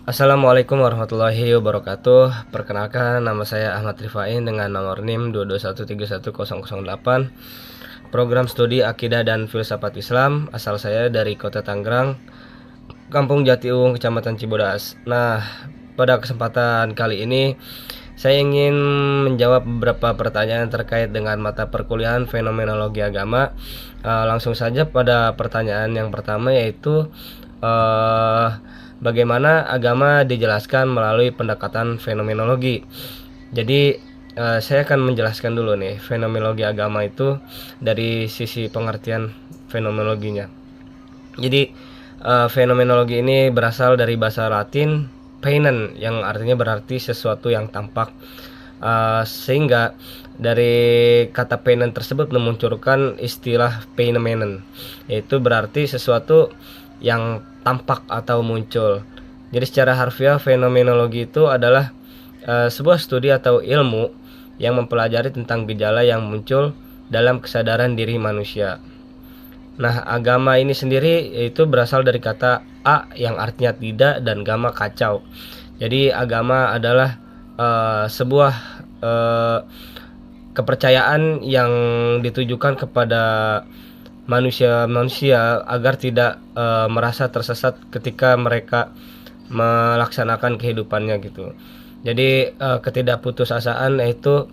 Assalamualaikum warahmatullahi wabarakatuh. Perkenalkan, nama saya Ahmad Rifain dengan nomor NIM 221311008. Program studi Akidah dan Filsafat Islam. Asal saya dari Kota Tangerang, Kampung Jatiuung, Kecamatan Cibodas. Nah, pada kesempatan kali ini saya ingin menjawab beberapa pertanyaan terkait dengan mata perkuliahan Fenomenologi Agama. Langsung saja pada pertanyaan yang pertama, yaitu bagaimana agama dijelaskan melalui pendekatan fenomenologi. Jadi saya akan menjelaskan dulu nih fenomenologi agama itu dari sisi pengertian fenomenologinya. Jadi fenomenologi ini berasal dari bahasa Latin "painen" yang artinya berarti sesuatu yang tampak. Sehingga dari kata painen tersebut memunculkan istilah phenomenon, yaitu berarti sesuatu yang tampak atau muncul. Jadi secara harfiah fenomenologi itu adalah sebuah studi atau ilmu yang mempelajari tentang gejala yang muncul dalam kesadaran diri manusia. Nah, agama ini sendiri itu berasal dari kata a yang artinya tidak dan gamma kacau. Jadi agama adalah sebuah kepercayaan yang ditujukan kepada manusia agar tidak merasa tersesat ketika mereka melaksanakan kehidupannya gitu. Jadi ketidakputusasaan itu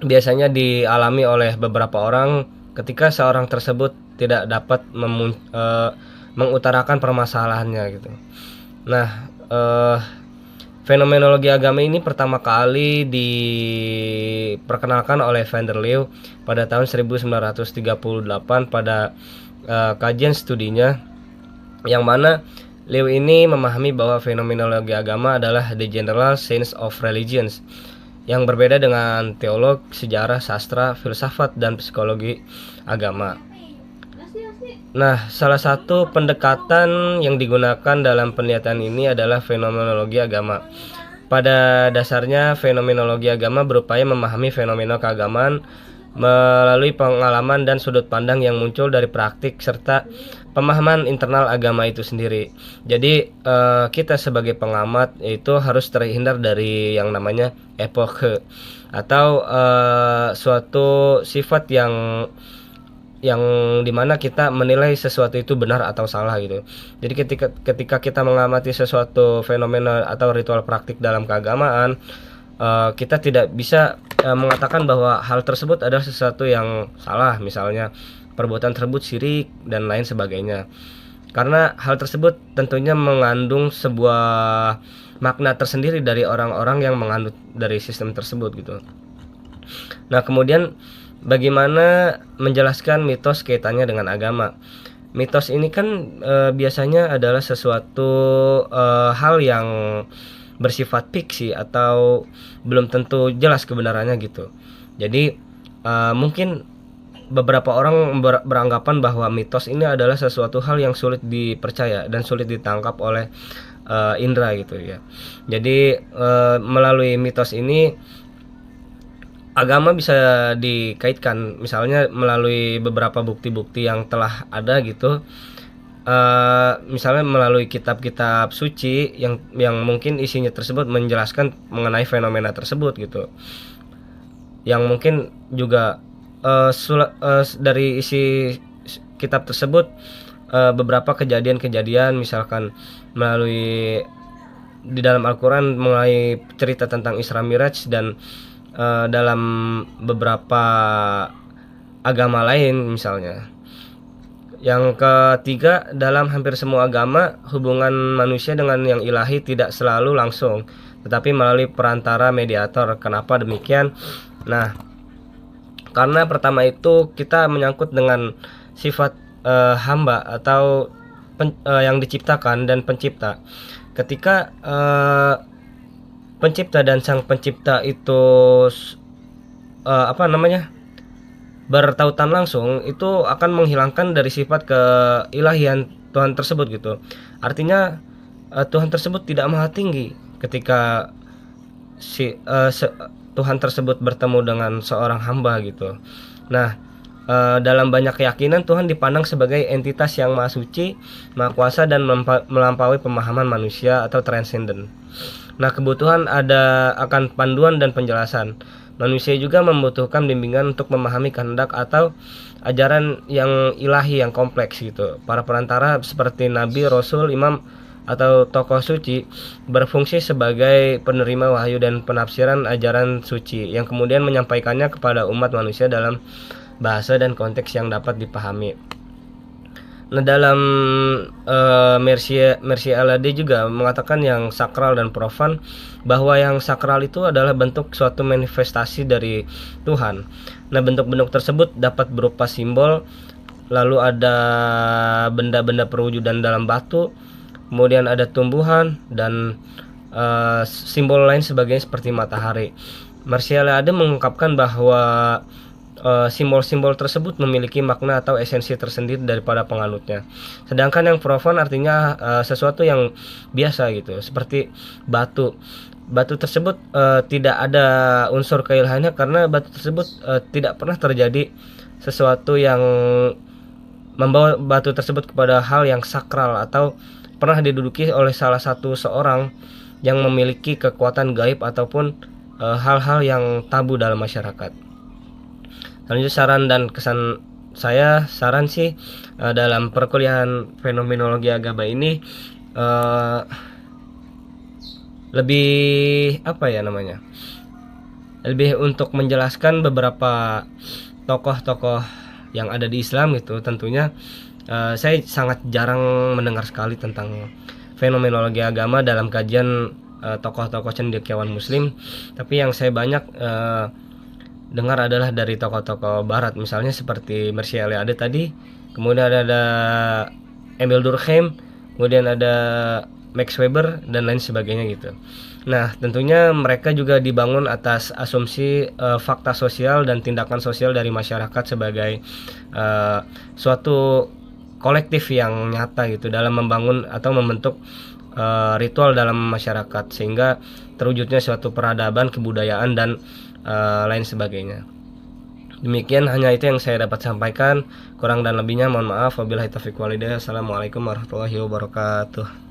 biasanya dialami oleh beberapa orang ketika seorang tersebut tidak dapat mengutarakan permasalahannya gitu. Nah, fenomenologi agama ini pertama kali diperkenalkan oleh Van der Leeuw pada tahun 1938 pada kajian studinya, yang mana Leeuw ini memahami bahwa fenomenologi agama adalah the general science of religions, yang berbeda dengan teolog, sejarah, sastra, filsafat, dan psikologi agama. Nah, salah satu pendekatan yang digunakan dalam penelitian ini adalah fenomenologi agama. Pada dasarnya, fenomenologi agama berupaya memahami fenomena keagamaan melalui pengalaman dan sudut pandang yang muncul dari praktik serta pemahaman internal agama itu sendiri. Jadi kita sebagai pengamat itu harus terhindar dari yang namanya epoke atau suatu sifat yang dimana kita menilai sesuatu itu benar atau salah gitu. Jadi ketika kita mengamati sesuatu fenomena atau ritual praktik dalam keagamaan, kita tidak bisa mengatakan bahwa hal tersebut adalah sesuatu yang salah, misalnya perbuatan tersebut syirik dan lain sebagainya. Karena hal tersebut tentunya mengandung sebuah makna tersendiri dari orang-orang yang menganut dari sistem tersebut gitu. Nah, kemudian bagaimana menjelaskan mitos kaitannya dengan agama? Mitos ini kan biasanya adalah sesuatu hal yang bersifat fiksi atau belum tentu jelas kebenarannya gitu. Jadi mungkin beberapa orang beranggapan bahwa mitos ini adalah sesuatu hal yang sulit dipercaya dan sulit ditangkap oleh indera gitu ya. Jadi melalui mitos ini agama bisa dikaitkan misalnya melalui beberapa bukti-bukti yang telah ada gitu, misalnya melalui kitab-kitab suci yang mungkin isinya tersebut menjelaskan mengenai fenomena tersebut gitu, yang mungkin juga dari isi kitab tersebut beberapa kejadian-kejadian misalkan melalui di dalam Al-Quran mulai cerita tentang Isra Miraj dan dalam beberapa agama lain misalnya. Yang ketiga, dalam hampir semua agama hubungan manusia dengan yang ilahi tidak selalu langsung, tetapi melalui perantara mediator. Kenapa demikian? Nah, karena pertama itu kita menyangkut dengan sifat hamba atau yang diciptakan dan pencipta. Ketika pencipta dan sang pencipta itu bertautan langsung, itu akan menghilangkan dari sifat keilahian Tuhan tersebut gitu. Artinya Tuhan tersebut tidak maha tinggi ketika Tuhan tersebut bertemu dengan seorang hamba gitu. Nah, dalam banyak keyakinan Tuhan dipandang sebagai entitas yang maha suci, maha kuasa dan melampaui pemahaman manusia atau transcendent. Nah, kebutuhan ada akan panduan dan penjelasan. Manusia juga membutuhkan bimbingan untuk memahami kehendak atau ajaran yang ilahi yang kompleks gitu. Para perantara seperti nabi, rasul, imam atau tokoh suci berfungsi sebagai penerima wahyu dan penafsiran ajaran suci yang kemudian menyampaikannya kepada umat manusia dalam bahasa dan konteks yang dapat dipahami. Nah, dalam Mercy Alade juga mengatakan yang sakral dan profan, bahwa yang sakral itu adalah bentuk suatu manifestasi dari Tuhan. Nah, bentuk-bentuk tersebut dapat berupa simbol, lalu ada benda-benda perwujudan dalam batu, kemudian ada tumbuhan dan simbol lain sebagainya seperti matahari. Mercy Alade mengungkapkan bahwa simbol-simbol tersebut memiliki makna atau esensi tersendiri daripada penganutnya. Sedangkan yang profan artinya sesuatu yang biasa gitu, seperti batu. Batu tersebut tidak ada unsur keilahiannya karena batu tersebut tidak pernah terjadi sesuatu yang membawa batu tersebut kepada hal yang sakral atau pernah diduduki oleh salah satu seorang yang memiliki kekuatan gaib ataupun hal-hal yang tabu dalam masyarakat. Selanjutnya saran dan kesan saya, saran sih dalam perkuliahan fenomenologi agama ini lebih apa ya namanya, lebih untuk menjelaskan beberapa tokoh-tokoh yang ada di Islam gitu. Tentunya saya sangat jarang mendengar sekali tentang fenomenologi agama dalam kajian tokoh-tokoh cendekiawan muslim, tapi yang saya banyak dengar adalah dari tokoh-tokoh barat, misalnya seperti Mercy Alade tadi, kemudian ada Emil Durkheim, kemudian ada Max Weber dan lain sebagainya gitu. Nah, tentunya mereka juga dibangun atas asumsi fakta sosial dan tindakan sosial dari masyarakat sebagai suatu kolektif yang nyata gitu dalam membangun atau membentuk ritual dalam masyarakat sehingga terwujudnya suatu peradaban, kebudayaan dan lain sebagainya. Demikian, hanya itu yang saya dapat sampaikan. Kurang dan lebihnya mohon maaf. Wabillahi taufiq walhidayah. Assalamualaikum warahmatullahi wabarakatuh.